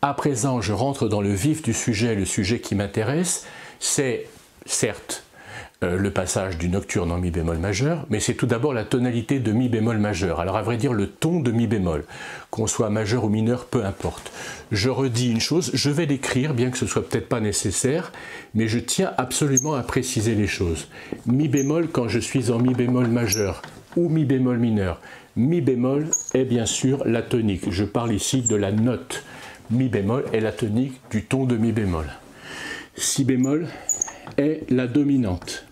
À présent, je rentre dans le vif du sujet. Le sujet qui m'intéresse, c'est certes le passage du nocturne en mi bémol majeur, mais c'est tout d'abord la tonalité de mi bémol majeur. Alors à vrai dire, le ton de mi bémol, qu'on soit majeur ou mineur, peu importe. Je redis une chose, je vais l'écrire, bien que ce soit peut-être pas nécessaire, mais je tiens absolument à préciser les choses. Mi bémol quand je suis en mi bémol majeur ou mi bémol mineur. Mi bémol est bien sûr la tonique. Je parle ici de la note. Mi bémol est la tonique du ton de mi bémol. Si bémol est la dominante.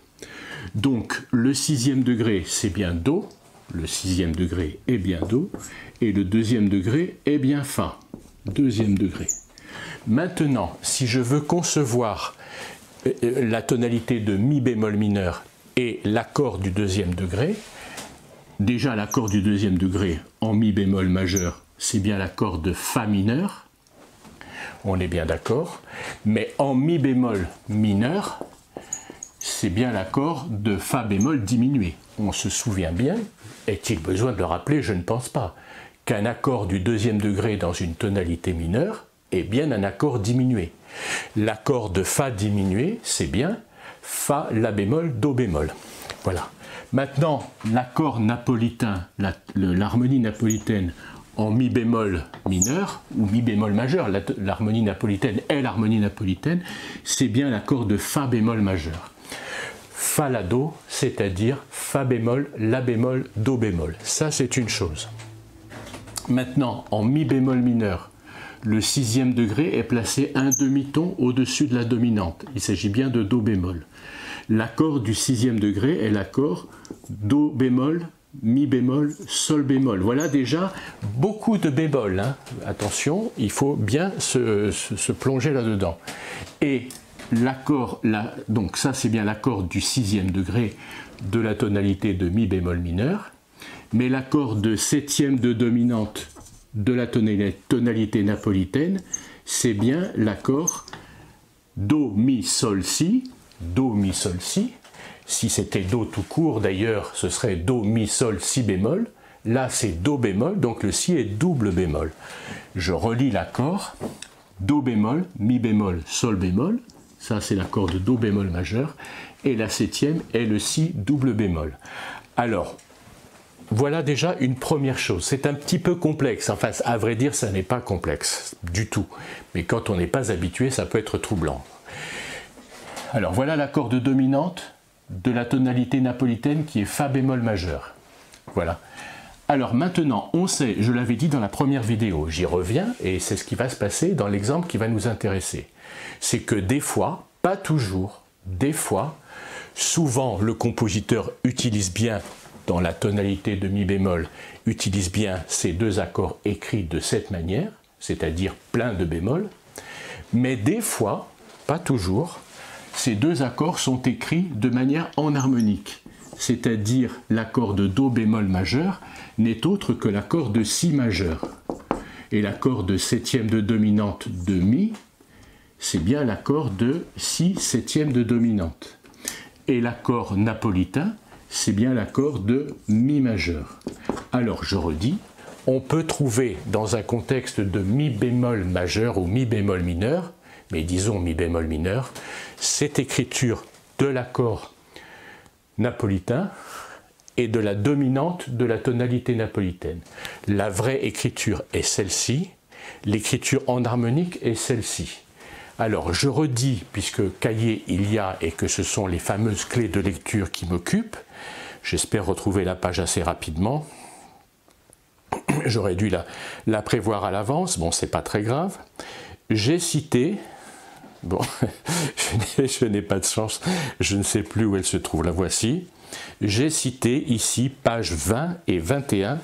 Donc le sixième degré c'est bien Do, le sixième degré est bien Do, et le deuxième degré est bien Fa, deuxième degré. Maintenant, si je veux concevoir la tonalité de Mi bémol mineur et l'accord du deuxième degré, déjà l'accord du deuxième degré en Mi bémol majeur, c'est bien l'accord de Fa mineur, on est bien d'accord, mais en Mi bémol mineur, c'est bien l'accord de Fa bémol diminué. On se souvient bien, est-il besoin de le rappeler? Je ne pense pas, qu'un accord du deuxième degré dans une tonalité mineure est bien un accord diminué. L'accord de Fa diminué, c'est bien Fa, La bémol, Do bémol. Voilà. Maintenant, l'accord napolitain, l'harmonie napolitaine en Mi bémol mineur ou Mi bémol majeur, l'harmonie napolitaine est l'harmonie napolitaine, c'est bien l'accord de Fa bémol majeur. Fa La Do, c'est-à-dire Fa bémol, La bémol, Do bémol. Ça, c'est une chose. Maintenant, en Mi bémol mineur, le sixième degré est placé un demi-ton au-dessus de la dominante. Il s'agit bien de Do bémol. L'accord du sixième degré est l'accord Do bémol, Mi bémol, Sol bémol. Voilà déjà beaucoup de bémols. Hein. Attention, il faut bien se plonger là-dedans. Et l'accord, donc ça c'est bien l'accord du sixième degré de la tonalité de Mi bémol mineur, mais l'accord de septième de dominante de la tonalité napolitaine, c'est bien l'accord Do, Mi, Sol, Si, Do, Mi, Sol, Si. Si c'était Do tout court d'ailleurs, ce serait Do, Mi, Sol, Si bémol. Là c'est Do bémol, donc le Si est double bémol. Je relis l'accord, Do bémol, Mi bémol, Sol bémol. Ça, c'est l'accord de Do bémol majeur. Et la septième est le Si double bémol. Alors, voilà déjà une première chose. C'est un petit peu complexe. Enfin, à vrai dire, ça n'est pas complexe du tout. Mais quand on n'est pas habitué, ça peut être troublant. Alors, voilà l'accord de dominante de la tonalité napolitaine qui est Fa bémol majeur. Voilà. Alors maintenant, on sait, je l'avais dit dans la première vidéo, j'y reviens, et c'est ce qui va se passer dans l'exemple qui va nous intéresser. C'est que des fois, pas toujours, des fois, souvent le compositeur utilise bien, dans la tonalité de Mi bémol, utilise bien ces deux accords écrits de cette manière, c'est-à-dire plein de bémol, mais des fois, pas toujours, ces deux accords sont écrits de manière enharmonique, c'est-à-dire l'accord de Do bémol majeur n'est autre que l'accord de Si majeur. Et l'accord de septième de dominante de Mi, c'est bien l'accord de Si septième de dominante. Et l'accord napolitain, c'est bien l'accord de Mi majeur. Alors je redis, on peut trouver dans un contexte de Mi bémol majeur ou Mi bémol mineur, mais disons Mi bémol mineur, cette écriture de l'accord napolitain et de la dominante de la tonalité napolitaine. La vraie écriture est celle-ci, l'écriture enharmonique est celle-ci. Alors je redis, puisque cahier il y a et que ce sont les fameuses clés de lecture qui m'occupent, j'espère retrouver la page assez rapidement. J'aurais dû la prévoir à l'avance, bon c'est pas très grave. J'ai cité, bon je n'ai pas de chance, je ne sais plus où elle se trouve, la voici. J'ai cité ici page 20 et 21,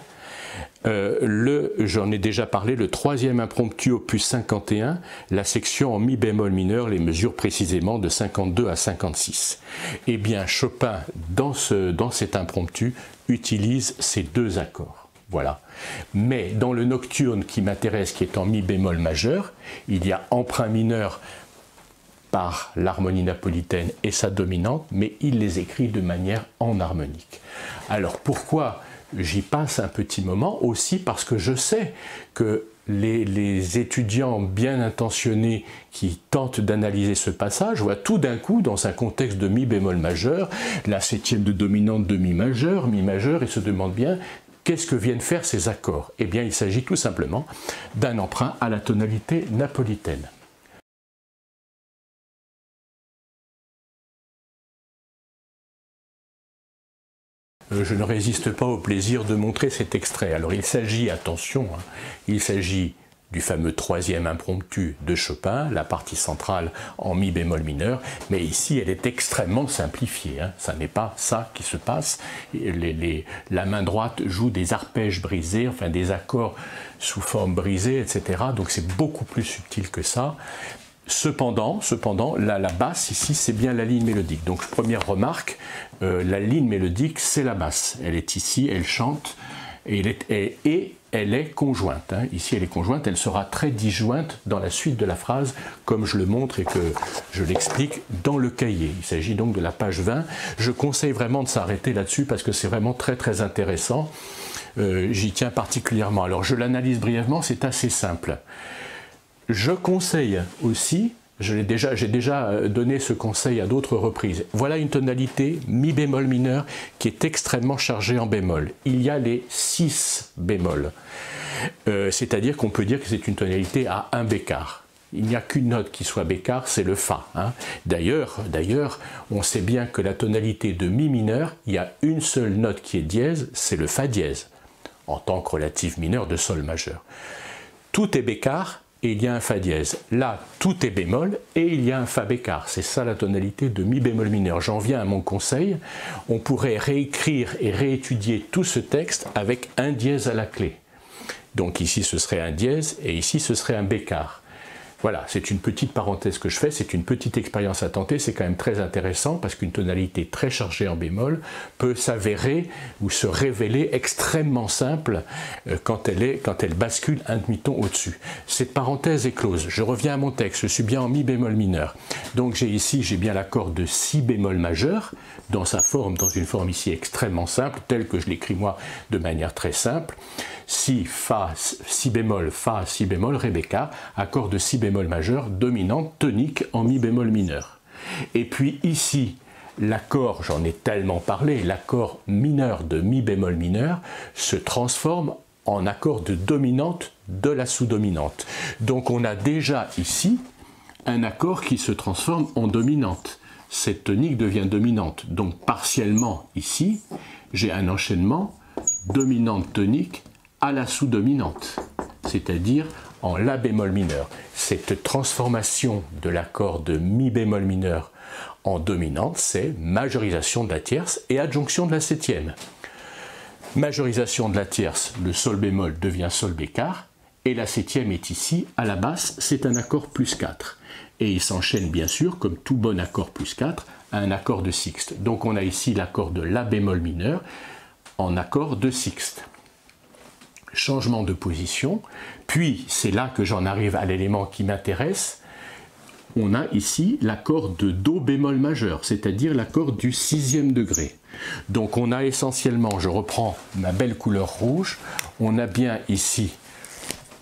j'en ai déjà parlé, le troisième impromptu opus 51, la section en Mi bémol mineur, les mesures précisément de 52 à 56. Eh bien Chopin, dans cet impromptu, utilise ces deux accords. Voilà. Mais dans le nocturne qui m'intéresse, qui est en Mi bémol majeur, il y a emprunt mineur par l'harmonie napolitaine et sa dominante, mais il les écrit de manière enharmonique. Alors pourquoi j'y passe un petit moment? Aussi parce que je sais que les étudiants bien intentionnés qui tentent d'analyser ce passage voient tout d'un coup, dans un contexte de mi bémol majeur, la septième de dominante de mi majeur, et se demandent bien qu'est-ce que viennent faire ces accords. Eh bien, il s'agit tout simplement d'un emprunt à la tonalité napolitaine. Je ne résiste pas au plaisir de montrer cet extrait. Alors il s'agit, attention, il s'agit du fameux troisième impromptu de Chopin, la partie centrale en mi bémol mineur, mais ici elle est extrêmement simplifiée, ça n'est pas ça qui se passe. La main droite joue des arpèges brisés, enfin des accords sous forme brisée, etc. Donc c'est beaucoup plus subtil que ça. Cependant, la basse ici, c'est bien la ligne mélodique. Donc première remarque, la ligne mélodique, c'est la basse. Elle est ici, elle chante, et elle est conjointe. Ici, elle est conjointe, elle sera très disjointe dans la suite de la phrase, comme je le montre et que je l'explique dans le cahier. Il s'agit donc de la page 20. Je conseille vraiment de s'arrêter là-dessus parce que c'est vraiment très très intéressant. J'y tiens particulièrement. Alors je l'analyse brièvement, c'est assez simple. Je conseille aussi, j'ai déjà donné ce conseil à d'autres reprises, voilà une tonalité mi bémol mineur qui est extrêmement chargée en bémol. Il y a les 6 bémols, c'est-à-dire qu'on peut dire que c'est une tonalité à 1 bécard. Il n'y a qu'une note qui soit bécard, c'est le Fa. D'ailleurs, on sait bien que la tonalité de mi mineur, il y a une seule note qui est dièse, c'est le Fa dièse, en tant que relatif mineur de Sol majeur. Tout est bécard, et il y a un Fa dièse. Là, tout est bémol et il y a un Fa bécard. C'est ça la tonalité de mi bémol mineur. J'en viens à mon conseil. On pourrait réécrire et réétudier tout ce texte avec un dièse à la clé. Donc ici, ce serait un dièse et ici, ce serait un bécard. Voilà, c'est une petite parenthèse que je fais, c'est une petite expérience à tenter, c'est quand même très intéressant parce qu'une tonalité très chargée en bémol peut s'avérer ou se révéler extrêmement simple quand elle bascule un demi-ton au-dessus. Cette parenthèse est close. Je reviens à mon texte, je suis bien en mi bémol mineur. Donc j'ai bien l'accord de si bémol majeur dans une forme ici extrêmement simple, telle que je l'écris moi de manière très simple. Si, Fa, Si bémol, Fa, Si bémol, Ré bécard, accord de Si bémol majeur, dominante, tonique en Mi bémol mineur. Et puis ici, l'accord, j'en ai tellement parlé, l'accord mineur de Mi bémol mineur se transforme en accord de dominante de la sous-dominante. Donc on a déjà ici un accord qui se transforme en dominante. Cette tonique devient dominante. Donc partiellement ici, j'ai un enchaînement dominante tonique à la sous-dominante, c'est-à-dire en La bémol mineur. Cette transformation de l'accord de Mi bémol mineur en dominante, c'est majorisation de la tierce et adjonction de la septième. Majorisation de la tierce, le Sol bémol devient Sol bécard, et la septième est ici, à la basse, c'est un accord plus 4. Et il s'enchaîne bien sûr, comme tout bon accord plus 4, à un accord de sixte. Donc on a ici l'accord de La bémol mineur en accord de sixte. Changement de position, puis c'est là que j'en arrive à l'élément qui m'intéresse, on a ici l'accord de Do bémol majeur, c'est-à-dire l'accord du 6e degré. Donc on a essentiellement, je reprends ma belle couleur rouge, on a bien ici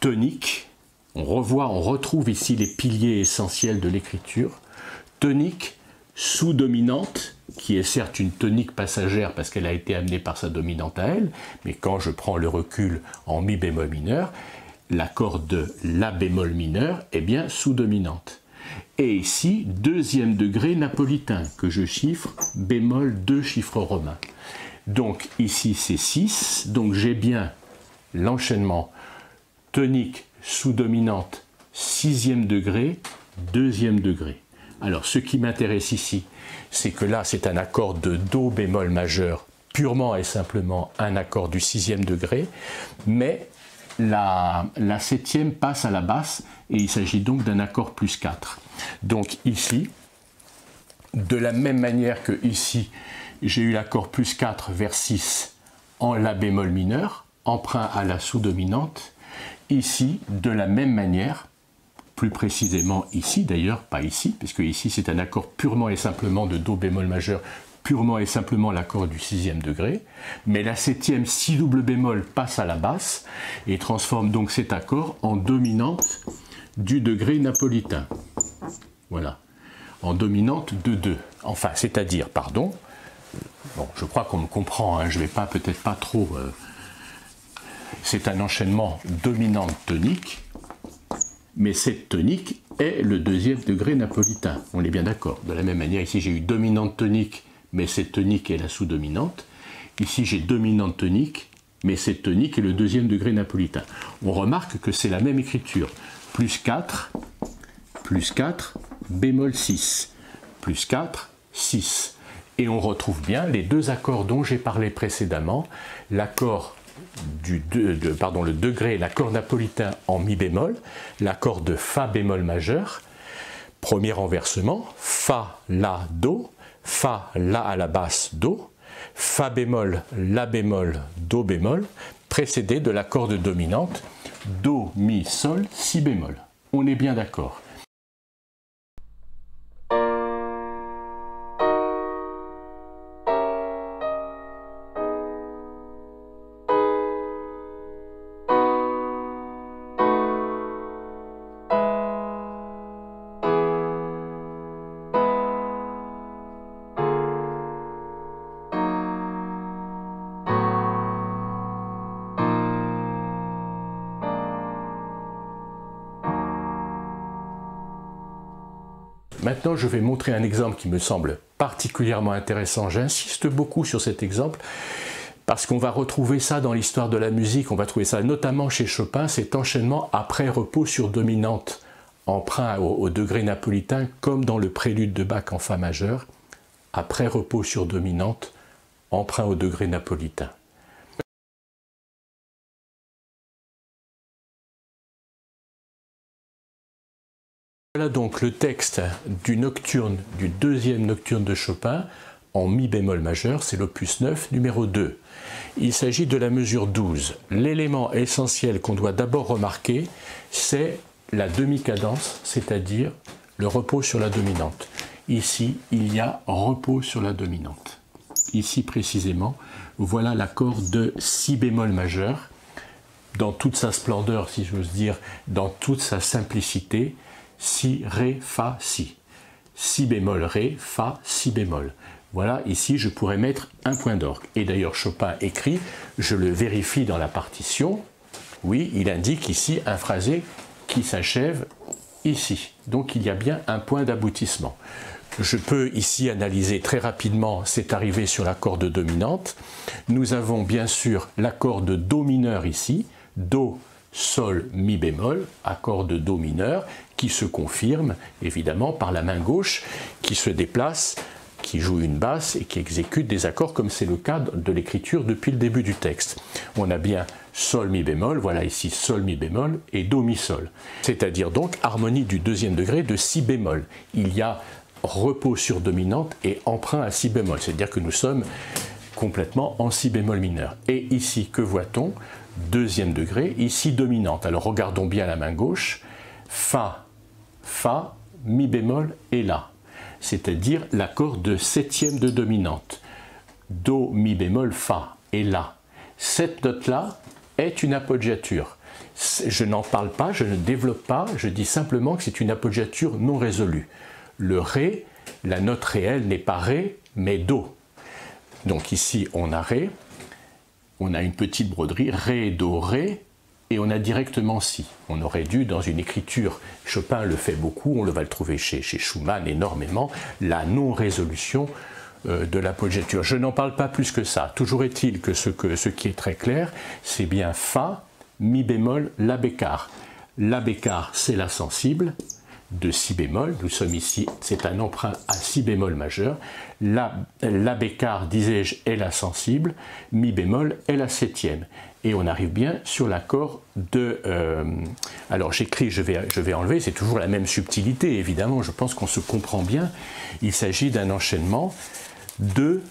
tonique, on retrouve ici les piliers essentiels de l'écriture, tonique, sous-dominante, qui est certes une tonique passagère parce qu'elle a été amenée par sa dominante à elle, mais quand je prends le recul en Mi bémol mineur, l'accord de La bémol mineur est bien sous-dominante. Et ici, 2e degré napolitain, que je chiffre bémol 2 chiffres romains. Donc ici c'est 6, donc j'ai bien l'enchaînement tonique sous-dominante 6e degré, 2e degré. Alors ce qui m'intéresse ici, c'est que là c'est un accord de Do bémol majeur, purement et simplement un accord du 6e degré, mais la septième passe à la basse et il s'agit donc d'un accord plus 4. Donc ici, de la même manière que ici, j'ai eu l'accord plus 4 vers 6 en La bémol mineur, emprunt à la sous-dominante. Ici, de la même manière, plus précisément ici d'ailleurs, pas ici, puisque ici c'est un accord purement et simplement de Do bémol majeur purement et simplement l'accord du sixième degré, mais la septième si double bémol passe à la basse et transforme donc cet accord en dominante du degré napolitain. Voilà, en dominante de 2. Enfin, c'est-à-dire, pardon, bon, je crois qu'on me comprend, hein, je ne vais pas, peut-être pas trop... c'est un enchaînement dominante-tonique, mais cette tonique est le deuxième degré napolitain. On est bien d'accord. De la même manière, ici j'ai eu dominante-tonique, mais cette tonique est la sous-dominante. Ici j'ai dominante-tonique, mais cette tonique est le deuxième degré napolitain. On remarque que c'est la même écriture. Plus 4, bémol 6, plus 4, 6. Et on retrouve bien les deux accords dont j'ai parlé précédemment, l'accord le degré, l'accord napolitain en mi bémol, l'accord de fa bémol majeur, premier renversement, fa, la, do, fa, la à la basse, do, fa bémol, la bémol, do bémol, précédé de l'accord de dominante, do, mi, sol, si bémol. On est bien d'accord. Maintenant, je vais montrer un exemple qui me semble particulièrement intéressant. J'insiste beaucoup sur cet exemple parce qu'on va retrouver ça dans l'histoire de la musique. On va trouver ça notamment chez Chopin, cet enchaînement après repos sur dominante, emprunt au degré napolitain, comme dans le prélude de Bach en fa majeur, après repos sur dominante, emprunt au degré napolitain. Voilà donc le texte du nocturne, du deuxième nocturne de Chopin en mi bémol majeur, c'est l'opus 9, numéro 2. Il s'agit de la mesure 12. L'élément essentiel qu'on doit d'abord remarquer, c'est la demi-cadence, c'est-à-dire le repos sur la dominante. Ici, il y a repos sur la dominante. Ici précisément, voilà l'accord de si bémol majeur, dans toute sa splendeur, si j'ose dire, dans toute sa simplicité, si, ré, fa, si. Si bémol, ré, fa, si bémol. Voilà, ici je pourrais mettre un point d'orgue. Et d'ailleurs Chopin écrit, je le vérifie dans la partition, oui, il indique ici un phrasé qui s'achève ici. Donc il y a bien un point d'aboutissement. Je peux ici analyser très rapidement cette arrivée sur l'accord de dominante. Nous avons bien sûr l'accord de do mineur ici, do, sol, mi bémol, accord de do mineur, qui se confirme évidemment par la main gauche qui se déplace, qui joue une basse et qui exécute des accords comme c'est le cas de l'écriture depuis le début du texte. On a bien sol, mi bémol, voilà ici sol, mi bémol et do, mi, sol. C'est-à-dire donc harmonie du deuxième degré de si bémol. Il y a repos sur dominante et emprunt à si bémol, c'est-à-dire que nous sommes complètement en si bémol mineur. Et ici, que voit-on? Deuxième degré, ici dominante. Alors regardons bien la main gauche, fa, fa, mi bémol et la, c'est-à-dire l'accord de septième de dominante. Do, mi bémol, fa et la. Cette note-là est une appoggiature. Je n'en parle pas, je ne développe pas, je dis simplement que c'est une appoggiature non résolue. Le ré, la note réelle n'est pas ré, mais do. Donc ici on a ré, on a une petite broderie, ré, do, ré, et on a directement si. On aurait dû, dans une écriture, Chopin le fait beaucoup, on va le trouver chez Schumann énormément, la non-résolution de l'appoggiature. Je n'en parle pas plus que ça. Toujours est-il que ce qui est très clair, c'est bien fa, mi bémol, la bécard. La bécard, c'est la sensible de si bémol. Nous sommes ici, c'est un emprunt à si bémol majeur. La bécard, disais-je, est la sensible. Mi bémol est la septième. Et on arrive bien sur l'accord de... alors j'écris, je vais enlever, c'est toujours la même subtilité, évidemment, je pense qu'on se comprend bien. Il s'agit d'un enchaînement de,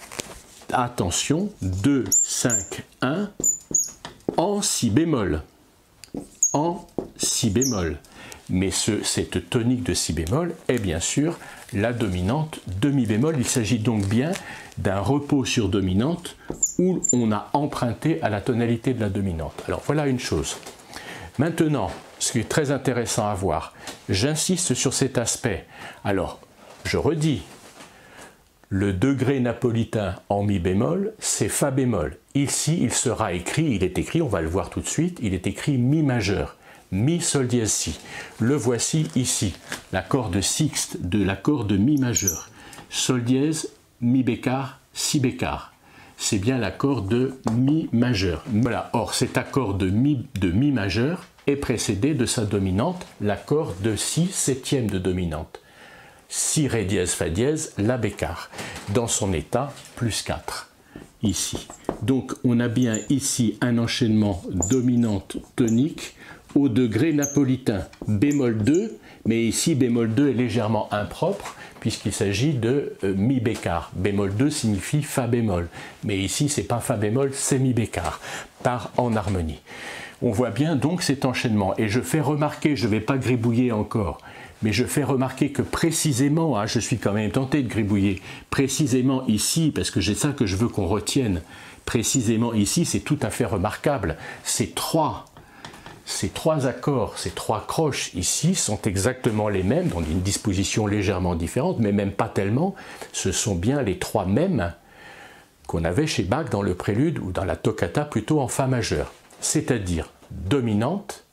attention, 2, 5, 1, en si bémol. En si bémol. mais cette tonique de si bémol est bien sûr la dominante de mi bémol. Il s'agit donc bien d'un repos sur dominante où on a emprunté à la tonalité de la dominante. Alors voilà une chose. Maintenant, ce qui est très intéressant à voir, j'insiste sur cet aspect. Alors, je redis, le degré napolitain en mi bémol, c'est fa bémol. Ici, il sera écrit, il est écrit, on va le voir tout de suite, il est écrit mi majeur, mi sol dièse si. Le voici ici, l'accord de sixte de l'accord de mi majeur. Sol dièse, mi bécard, si bécard. C'est bien l'accord de mi majeur. Voilà, or cet accord de mi majeur est précédé de sa dominante, l'accord de si septième de dominante. Si ré dièse fa dièse, la bécard, dans son état plus 4, ici. Donc on a bien ici un enchaînement dominante tonique au degré napolitain, bémol 2, mais ici bémol 2 est légèrement impropre puisqu'il s'agit de mi bécard. Bémol 2 signifie fa bémol, mais ici c'est pas fa bémol, c'est mi bécard, par en harmonie. On voit bien donc cet enchaînement, et je fais remarquer, je ne vais pas gribouiller encore, mais je fais remarquer que précisément, hein, je suis quand même tenté de gribouiller, précisément ici, parce que c'est ça que je veux qu'on retienne, précisément ici, c'est tout à fait remarquable, ces trois accords, ces trois croches ici sont exactement les mêmes, dans une disposition légèrement différente, mais même pas tellement, ce sont bien les trois mêmes qu'on avait chez Bach dans le prélude, ou dans la toccata plutôt en fa majeur, c'est-à-dire dominante,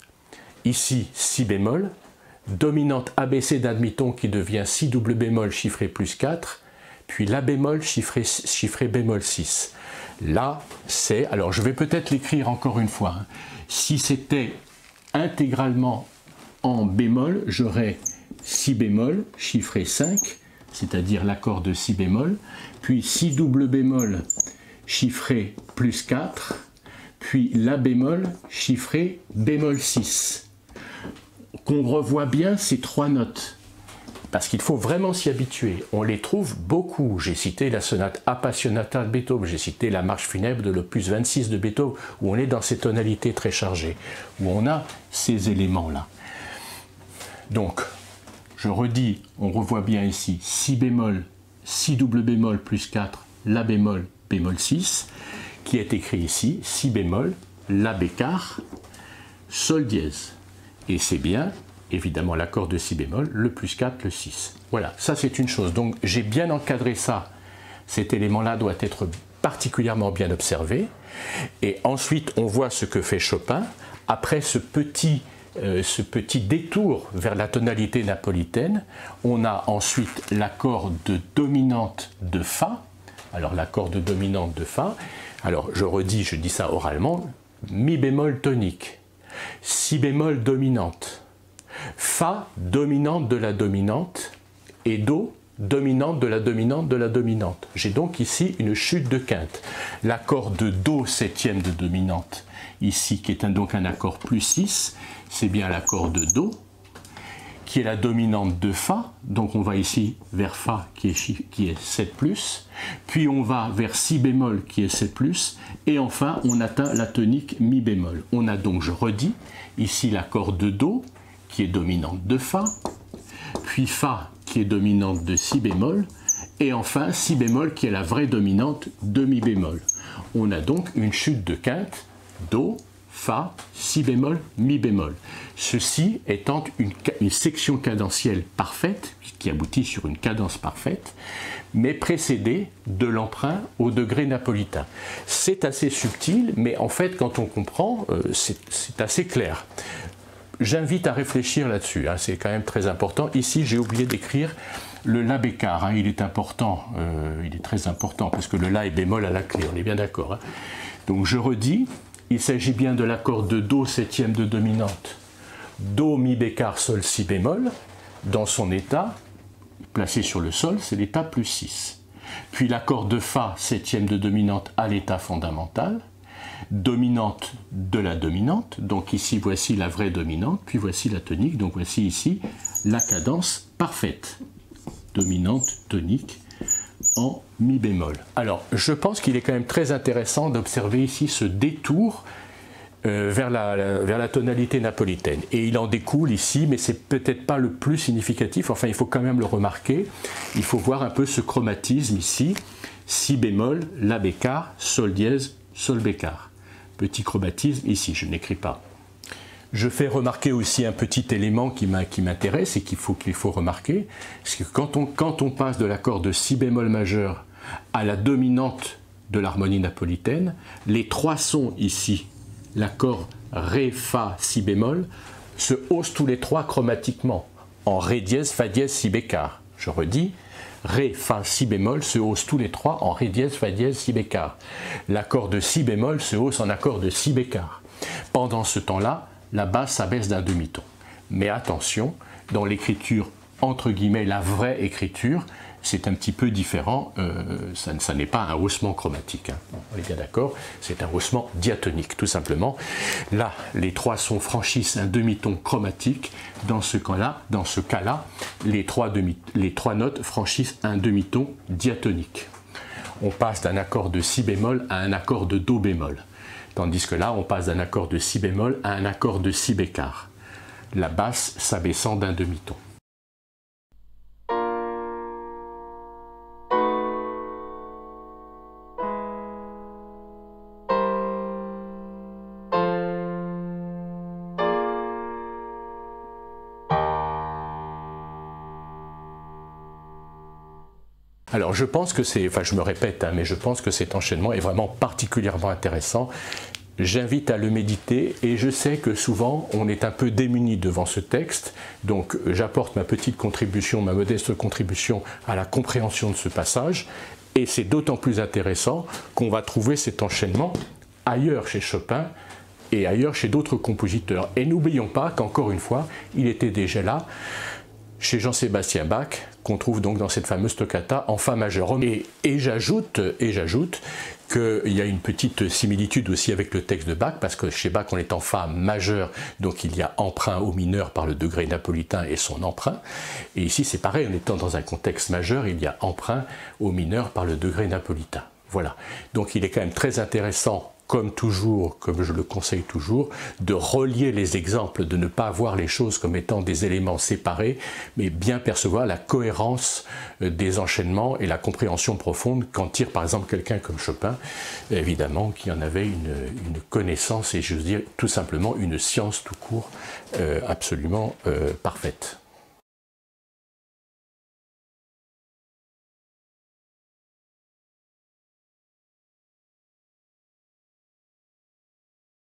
ici si bémol, dominante ABC d'admitton qui devient si double bémol chiffré plus 4, puis la bémol chiffré bémol 6. Là, c'est, alors je vais peut-être l'écrire encore une fois, hein. Si c'était intégralement en bémol, j'aurais si bémol chiffré 5, c'est-à-dire l'accord de si bémol, puis si double bémol chiffré plus 4, puis la bémol chiffré bémol 6. Qu'on revoit bien ces trois notes, parce qu'il faut vraiment s'y habituer. On les trouve beaucoup. J'ai cité la sonate Appassionata de Beethoven, j'ai cité la marche funèbre de l'opus 26 de Beethoven, où on est dans ces tonalités très chargées, où on a ces éléments-là. Donc, je redis, on revoit bien ici si bémol, si double bémol plus 4, la bémol, bémol 6, qui est écrit ici, si bémol, la bécard, sol dièse. Et c'est bien, évidemment, l'accord de si bémol, le plus 4, le 6. Voilà, ça c'est une chose. Donc j'ai bien encadré ça. Cet élément-là doit être particulièrement bien observé. Et ensuite, on voit ce que fait Chopin. Après ce petit détour vers la tonalité napolitaine, on a ensuite l'accord de dominante de Fa. Alors l'accord de dominante de Fa, alors je redis, je dis ça oralement, mi bémol tonique. Si bémol dominante, Fa dominante de la dominante et Do dominante de la dominante de la dominante. J'ai donc ici une chute de quinte. L'accord de Do septième de dominante, ici qui est donc un accord plus 6, c'est bien l'accord de Do, qui est la dominante de Fa, donc on va ici vers Fa qui est 7+, puis on va vers Si bémol qui est 7+, et enfin on atteint la tonique Mi bémol. On a donc, je redis, ici l'accord de Do qui est dominante de Fa, puis Fa qui est dominante de Si bémol, et enfin Si bémol qui est la vraie dominante de Mi bémol. On a donc une chute de quinte, Do, Fa, Si bémol, Mi bémol. Ceci étant une section cadentielle parfaite, qui aboutit sur une cadence parfaite, mais précédée de l'emprunt au degré napolitain. C'est assez subtil, mais en fait, quand on comprend, c'est assez clair. J'invite à réfléchir là-dessus, hein, c'est quand même très important. Ici, j'ai oublié d'écrire le La bécard, hein, il est important, il est très important, parce que le La est bémol à la clé, on est bien d'accord. Hein. Donc je redis, il s'agit bien de l'accord de Do septième de dominante, Do, Mi bécard, Sol, Si bémol, dans son état, placé sur le Sol, c'est l'état plus 6. Puis l'accord de Fa septième de dominante à l'état fondamental, dominante de la dominante, donc ici voici la vraie dominante, puis voici la tonique, donc voici ici la cadence parfaite, dominante, tonique, en Mi bémol. Alors, je pense qu'il est quand même très intéressant d'observer ici ce détour vers la tonalité napolitaine. Et il en découle ici, mais c'est peut-être pas le plus significatif, enfin il faut quand même le remarquer, il faut voir un peu ce chromatisme ici, si bémol, la bécard, sol dièse, sol bécard. Petit chromatisme ici, je n'écris pas. Je fais remarquer aussi un petit élément qui m'intéresse et qu'il faut remarquer, c'est que quand on passe de l'accord de si bémol majeur à la dominante de l'harmonie napolitaine, les trois sons ici, l'accord Ré, Fa, Si bémol, se haussent tous les trois chromatiquement, en Ré dièse, Fa dièse, Si bécard. Je redis, Ré, Fa, Si bémol se haussent tous les trois en Ré dièse, Fa dièse, Si bécard. L'accord de Si bémol se hausse en accord de Si bécard. Pendant ce temps-là, la basse s'abaisse d'un demi-ton. Mais attention, dans l'écriture, entre guillemets, la vraie écriture, c'est un petit peu différent, ça n'est pas un haussement chromatique, hein. On est bien d'accord, c'est un haussement diatonique, tout simplement. Là, les trois sons franchissent un demi-ton chromatique, dans ce cas-là, les trois notes franchissent un demi-ton diatonique. On passe d'un accord de si bémol à un accord de do bémol, tandis que là, on passe d'un accord de si bémol à un accord de si bécard, la basse s'abaissant d'un demi-ton. Alors je pense que je me répète, hein, mais je pense que cet enchaînement est vraiment particulièrement intéressant. J'invite à le méditer et je sais que souvent on est un peu démuni devant ce texte, donc j'apporte ma petite contribution, ma modeste contribution à la compréhension de ce passage, et c'est d'autant plus intéressant qu'on va trouver cet enchaînement ailleurs chez Chopin et ailleurs chez d'autres compositeurs. Et n'oublions pas qu'encore une fois, il était déjà là chez Jean-Sébastien Bach, qu'on trouve donc dans cette fameuse toccata en Fa majeur. Et j'ajoute qu'il y a une petite similitude aussi avec le texte de Bach, parce que chez Bach on est en Fa majeur, donc il y a emprunt au mineur par le degré napolitain et son emprunt. Et ici c'est pareil, en étant dans un contexte majeur, il y a emprunt au mineur par le degré napolitain. Voilà, donc il est quand même très intéressant, comme toujours, comme je le conseille toujours, de relier les exemples, de ne pas voir les choses comme étant des éléments séparés, mais bien percevoir la cohérence des enchaînements et la compréhension profonde qu'en tire par exemple quelqu'un comme Chopin, évidemment, qui en avait une connaissance et je veux dire tout simplement une science tout court absolument parfaite.